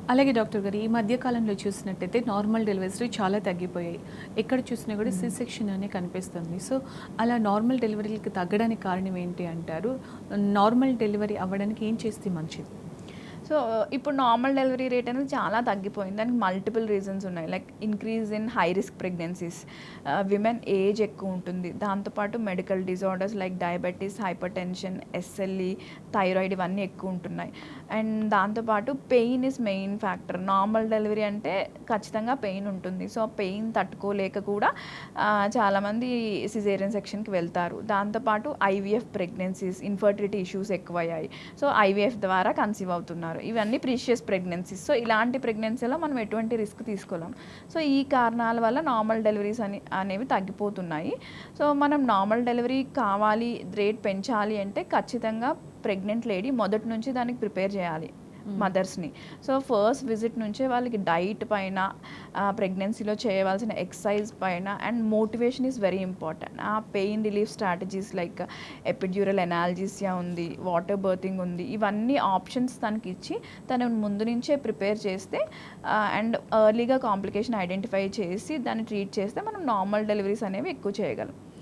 అలాగే డాక్టర్ గారు ఈ మధ్య కాలంలో చూసినట్టయితే నార్మల్ డెలివరీస్ చాలా తగ్గిపోయాయి. ఎక్కడ చూసినా కూడా సి సెక్షన్ అనే కనిపిస్తుంది. సో, అలా నార్మల్ డెలివరీలకి తగ్గడానికి కారణం ఏంటి అంటారు? నార్మల్ డెలివరీ అవ్వడానికి ఏం చేస్తే మంచిది? సో, ఇప్పుడు నార్మల్ డెలివరీ రేట్ అనేది చాలా తగ్గిపోయింది. దానికి మల్టిపుల్ రీజన్స్ ఉన్నాయి. Like increase in high risk pregnancies, women age ఎక్కువ ఉంటుంది. దాంతోపాటు medical disorders like diabetes, hypertension, SLE, thyroid ఇవన్నీ ఎక్కువ ఉంటున్నాయి. అండ్ దాంతోపాటు pain is main factor. Normal delivery అంటే ఖచ్చితంగా పెయిన్ ఉంటుంది. సో, పెయిన్ తట్టుకోలేక కూడా చాలామంది సిజేరియన్ సెక్షన్‌కి వెళ్తారు. దాంతోపాటు ఐవీఎఫ్ ప్రెగ్నెన్సీస్, ఇన్ఫర్టిలిటీ ఇష్యూస్ ఎక్కువయ్యాయి. సో, ఐవీఎఫ్ ద్వారా కన్సీవ్ అవుతున్నారు. ఇవన్నీ ప్రీషియస్ ప్రెగ్నెన్సీస్. సో, ఇలాంటి ప్రెగ్నెన్సీలో మనం ఎటువంటి రిస్క్ తీసుకోలేం. సో, ఈ కారణాల వల్ల నార్మల్ డెలివరీస్ అనేవి తగ్గిపోతున్నాయి. సో, మనం నార్మల్ డెలివరీ కావాలి, రేట్ పెంచాలి అంటే ఖచ్చితంగా ప్రెగ్నెంట్ లేడీ మొదటి నుంచి దానికి ప్రిపేర్ చేయాలి మదర్స్ని. సో, ఫస్ట్ విజిట్ నుంచే వాళ్ళకి డైట్ పైన, ప్రెగ్నెన్సీలో చేయవలసిన ఎక్సర్సైజ్ పైన and motivation is very important. Pain relief strategies like epidural analgesia ఉంది, వాటర్ బర్తింగ్ ఉంది, ఇవన్నీ ఆప్షన్స్ తనకి ఇచ్చి తను ముందు నుంచే ప్రిపేర్ చేస్తే అండ్ ఎర్లీగా కాంప్లికేషన్ ఐడెంటిఫై చేసి దాన్ని ట్రీట్ చేస్తే మనం నార్మల్ డెలివరీస్ అనేవి ఎక్కువ చేయగలం.